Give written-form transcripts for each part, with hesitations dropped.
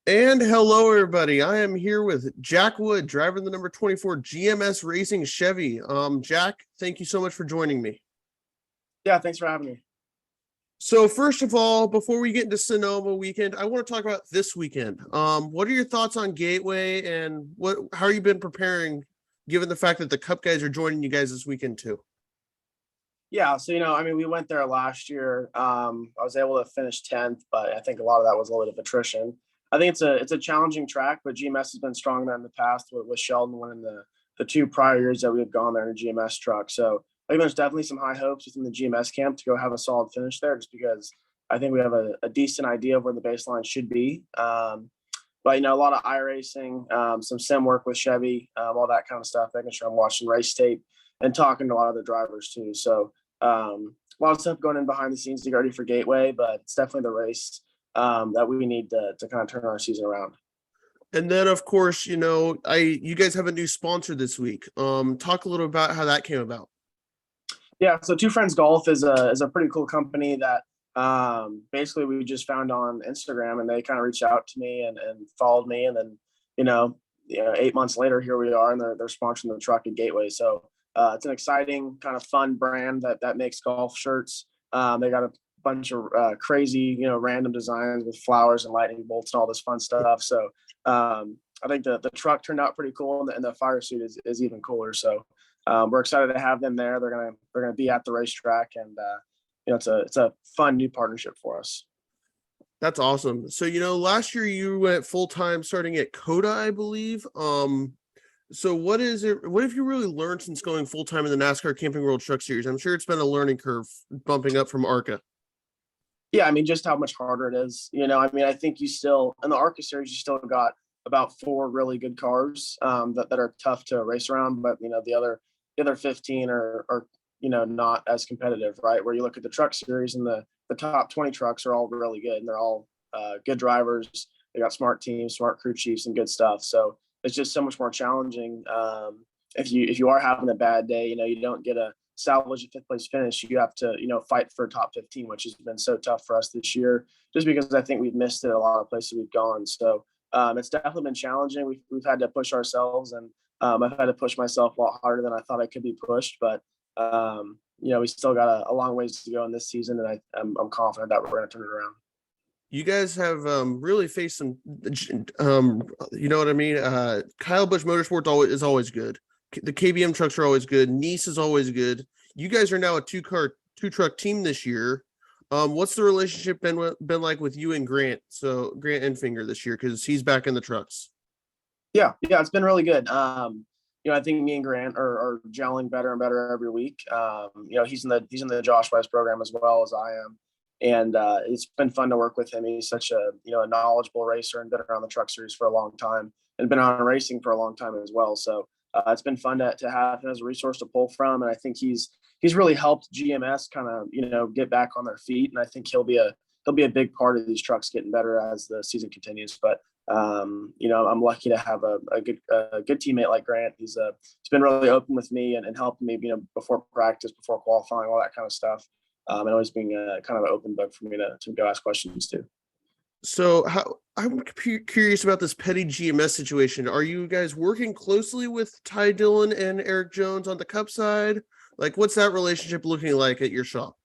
And hello, everybody. I am here with Jack Wood, driver of the number 24 GMS Racing Chevy. Jack, thank you so much for joining me. Yeah, thanks for having me. So first of all, before we get into Sonoma weekend, I want to talk about this weekend. What are your thoughts on Gateway and how you been preparing, given the fact that the Cup guys are joining you guys this weekend too? Yeah, so we went there last year. I was able to finish 10th, but I think a lot of that was a little bit of attrition. I think it's a challenging track, but GMS has been strong there in the past with Sheldon winning the two prior years that we've gone there in a GMS truck. So I think there's definitely some high hopes within the GMS camp to go have a solid finish there, just because I think we have a decent idea of where the baseline should be. But a lot of iRacing, some sim work with Chevy, all that kind of stuff, making sure I'm watching race tape and talking to a lot of the drivers too. So a lot of stuff going in behind the scenes to get ready for Gateway, but it's definitely the race that we need to kind of turn our season around. And then, of course, you guys have a new sponsor this week. Talk a little about how that came about. Yeah, so Two Friends Golf is a pretty cool company that basically we just found on Instagram, and they kind of reached out to me and followed me, and then 8 months later, here we are, and they're sponsoring the truck at Gateway. So it's an exciting kind of fun brand that makes golf shirts. They got a bunch of crazy random designs with flowers and lightning bolts and all this fun stuff. So I think the truck turned out pretty cool, and the fire suit is even cooler. So we're excited to have them there. They're gonna be at the racetrack, and it's a fun new partnership for us. That's awesome. So, last year you went full-time starting at Coda, I believe. So what have you really learned since going full-time in the NASCAR Camping World Truck Series? I'm sure it's been a learning curve bumping up from ARCA. Yeah, just how much harder it is. I think you still, in the ARCA series, you still got about 4 really good cars that are tough to race around, but the other 15 are not as competitive, right? Where you look at the truck series, and the top 20 trucks are all really good, and they're all good drivers. They got smart teams, smart crew chiefs, and good stuff. So it's just so much more challenging. If you are having a bad day, you don't get a salvage a 5th place finish. You have to fight for top 15, which has been so tough for us this year, just because I think we've missed it a lot of places we've gone. So it's definitely been challenging. We've had to push ourselves, and I've had to push myself a lot harder than I thought I could be pushed. But we still got a long ways to go in this season, and I'm confident that we're going to turn it around. You guys have really faced some, you know what I mean? Kyle Busch Motorsports is always good. The KBM trucks are always good. Nice is always good. You guys are now a two-truck team this year. What's the relationship been like with you and Grant? So Grant Enfinger this year, because he's back in the trucks. Yeah, it's been really good. I think me and Grant are gelling better and better every week. He's in the Josh West program as well as I am. And it's been fun to work with him. He's such a knowledgeable racer, and been around the truck series for a long time, and been on racing for a long time as well. So it's been fun to have him as a resource to pull from. And I think he's really helped GMS kind of get back on their feet. And I think he'll be a big part of these trucks getting better as the season continues. But I'm lucky to have a good teammate like Grant. He's been really open with me and helping me before practice, before qualifying, all that kind of stuff. And always being kind of an open book for me to go ask questions to. So I'm curious about this Petty GMS situation. Are you guys working closely with Ty Dillon and Eric Jones on the Cup side? Like, what's that relationship looking like at your shop?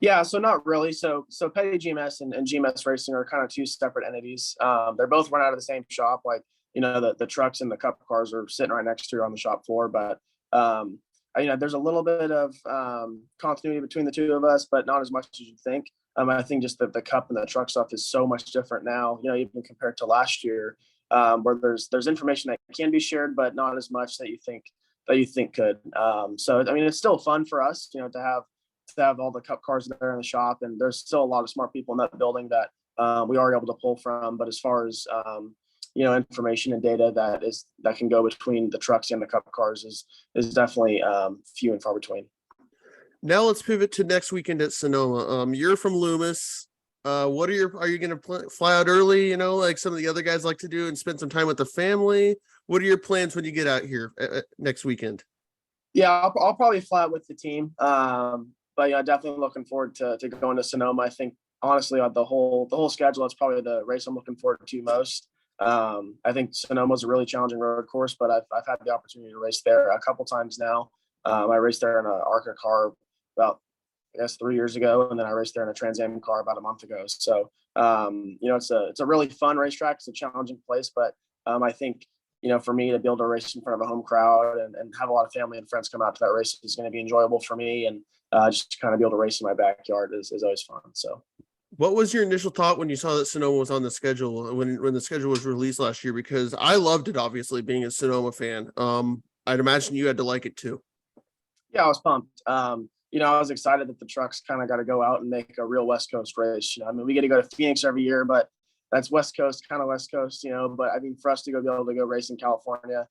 Yeah, so not really. So Petty GMS and GMS Racing are kind of two separate entities. They're both run out of the same shop. Like, the trucks and the Cup cars are sitting right next to you on the shop floor. But there's a little bit of continuity between the two of us, but not as much as you'd think. I think just that the Cup and the truck stuff is so much different now, even compared to last year, where there's information that can be shared, but not as much that you think could. So it's still fun for us, to have all the Cup cars there in the shop, and there's still a lot of smart people in that building that we are able to pull from. But as far as information and data that can go between the trucks and the Cup cars is definitely few and far between. Now let's pivot to next weekend at Sonoma. You're from Loomis. Are you going to fly out early, like some of the other guys like to do, and spend some time with the family? What are your plans when you get out here next weekend? Yeah, I'll probably fly out with the team. But definitely looking forward to going to Sonoma. I think honestly, the whole schedule, that's probably the race I'm looking forward to most. I think Sonoma's a really challenging road course, but I've had the opportunity to race there a couple times now. I raced there in an ARCA car about, I guess, 3 years ago, and then I raced there in a Trans Am car about a month ago. So, it's a really fun racetrack. It's a challenging place, but I think, for me to be able to race in front of a home crowd and have a lot of family and friends come out to that race is going to be enjoyable for me. And just to kind of be able to race in my backyard is always fun. So. What was your initial thought when you saw that Sonoma was on the schedule when the schedule was released last year? Because I loved it, obviously, being a Sonoma fan. I'd imagine you had to like it too. Yeah, I was pumped. I was excited that the trucks kind of got to go out and make a real West Coast race. We get to go to Phoenix every year, but that's West Coast, kind of West Coast, But I mean, for us to be able to go race in California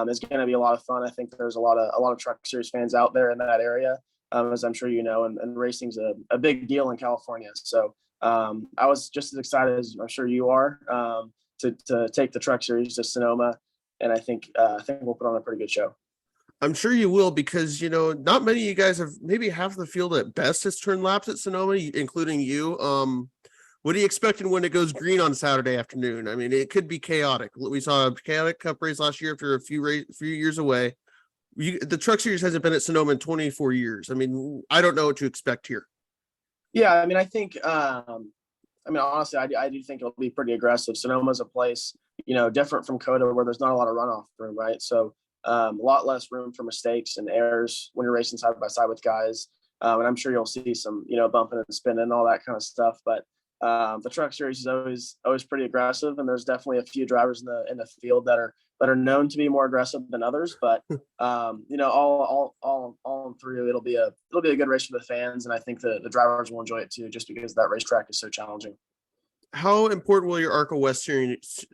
is going to be a lot of fun. I think there's a lot of Truck Series fans out there in that area, as I'm sure you know, and racing's a big deal in California. So I was just as excited as I'm sure you are to take the Truck Series to Sonoma, and I think we'll put on a pretty good show. I'm sure you will, because not many of you guys have, maybe half the field at best has turned laps at Sonoma, including you. What are you expecting when it goes green on Saturday afternoon? I mean, it could be chaotic. We saw a chaotic Cup race last year after a few years away. The Truck Series hasn't been at Sonoma in 24 years. I mean, I don't know what to expect here. Yeah, I mean, I think, honestly, I do think it'll be pretty aggressive. Sonoma's a place, different from COTA, where there's not a lot of runoff room, right? So a lot less room for mistakes and errors when you're racing side by side with guys. And I'm sure you'll see some, bumping and spinning and all that kind of stuff. But the Truck Series is always pretty aggressive, and there's definitely a few drivers in the field that are known to be more aggressive than others. But all through, it'll be a good race for the fans, and I think the drivers will enjoy it too, just because that racetrack is so challenging. How important will your ARCA West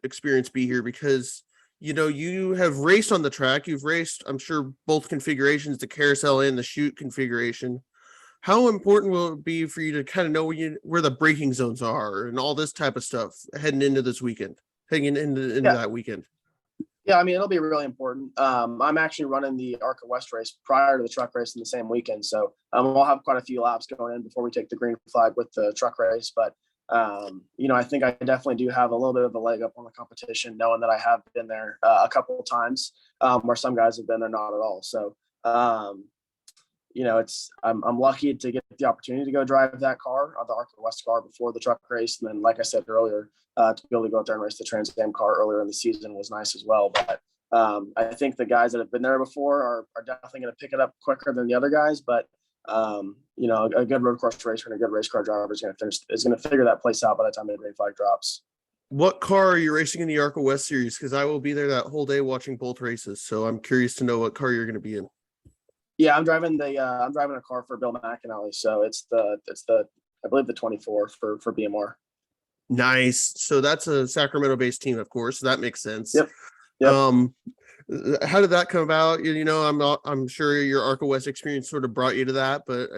experience be here? Because you have raced on the track. You've raced, I'm sure, both configurations, the carousel and the chute configuration. How important will it be for you to kind of know where the braking zones are and all this type of stuff heading into that weekend? Yeah, I mean, it'll be really important. I'm actually running the ARCA West race prior to the truck race in the same weekend. So we'll have quite a few laps going in before we take the green flag with the truck race. But, I think I definitely do have a little bit of a leg up on the competition, knowing that I have been there a couple of times where some guys have been there not at all. So, I'm lucky to get the opportunity to go drive that car, the ARCA West car, before the truck race. And then, like I said earlier, to be able to go out there and race the Trans Am car earlier in the season was nice as well. But I think the guys that have been there before are definitely going to pick it up quicker than the other guys. But, a good road course racer and a good race car driver is going to figure that place out by the time the green flag drops. What car are you racing in the ARCA West series? Because I will be there that whole day watching both races. So I'm curious to know what car you're going to be in. Yeah, I'm driving a car for Bill McAnally. So it's the I believe the 24 for BMR. Nice. So that's a Sacramento-based team, of course. So that makes sense. Yep. How did that come about? I'm sure your ARCA West experience sort of brought you to that, but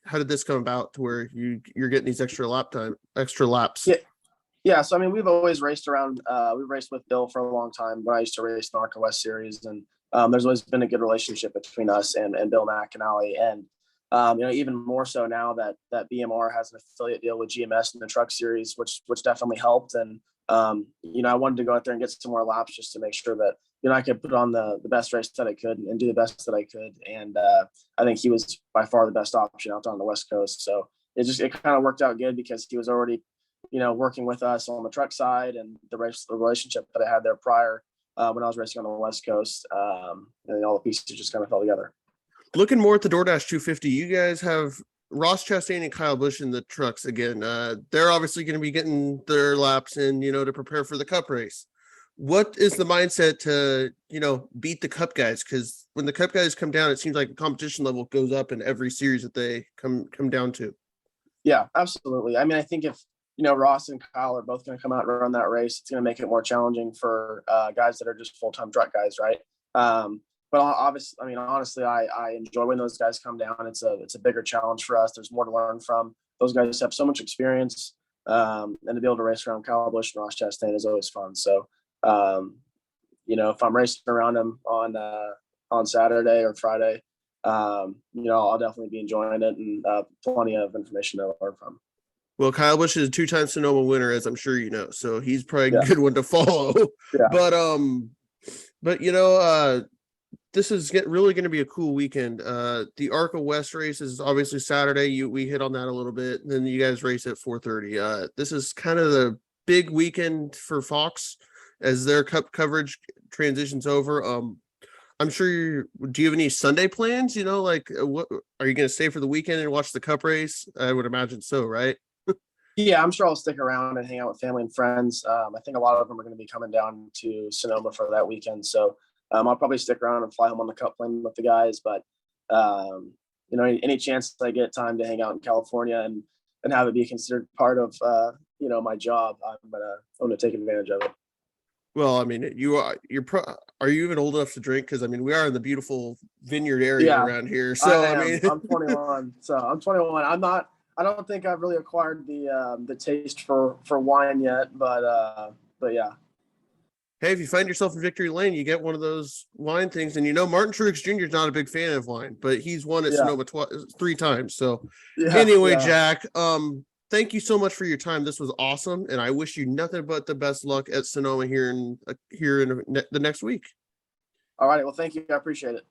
how did this come about to where you're getting these extra laps? Yeah. So I mean, we've always raced around. We've raced with Bill for a long time. When I used to race the ARCA West series, and there's always been a good relationship between us and Bill McAnally, and even more so now that BMR has an affiliate deal with GMS in the truck series, which definitely helped. And I wanted to go out there and get some more laps just to make sure that I could put on the best race that I could and do the best that I could. And I think he was by far the best option out there on the West Coast. So it kind of worked out good because he was already working with us on the truck side, and the relationship that I had there prior when I was racing on the West Coast, and all the pieces just kind of fell together. Looking more at the Doordash 250, you guys have Ross Chastain and Kyle Busch in the trucks again. They're obviously going to be getting their laps in, to prepare for the Cup race. What is the mindset to, beat the Cup guys? Because when the Cup guys come down, it seems like the competition level goes up in every series that they come down to. Yeah, absolutely. I mean, I think if, Ross and Kyle are both going to come out and run that race, it's going to make it more challenging for guys that are just full-time truck guys, right? But obviously, honestly, I enjoy when those guys come down. It's a bigger challenge for us. There's more to learn from. Those guys have so much experience, and to be able to race around Kyle Busch and Ross Chastain is always fun. So, if I'm racing around them on Saturday or Friday, I'll definitely be enjoying it, and plenty of information to learn from. Well, Kyle Busch is a two-time Sonoma winner, as I'm sure you know, so he's probably a Yeah. good one to follow. Yeah. But this is really going to be a cool weekend. The ARCA West race is obviously Saturday. We hit on that a little bit. Then you guys race at 4:30. This is kind of the big weekend for Fox as their cup coverage transitions over. I'm sure do you have any Sunday plans? What are you going to stay for the weekend and watch the cup race? I would imagine so, right? Yeah, I'm sure I'll stick around and hang out with family and friends. I think a lot of them are going to be coming down to Sonoma for that weekend. So I'll probably stick around and fly home on the cup plane with the guys. But, any chance I get time to hang out in California and have it be considered part of, my job, I'm going to take advantage of it. Well, I mean, are you even old enough to drink? Because I mean, we are in the beautiful vineyard area around here. So I'm 21. So I'm 21. I don't think I've really acquired the taste for wine yet, but yeah. Hey, if you find yourself in Victory Lane, you get one of those wine things, and Martin Truex Jr. is not a big fan of wine, but he's won at Sonoma 3 times. So anyway, Jack, thank you so much for your time. This was awesome, and I wish you nothing but the best luck at Sonoma here in the next week. All right. Well, thank you. I appreciate it.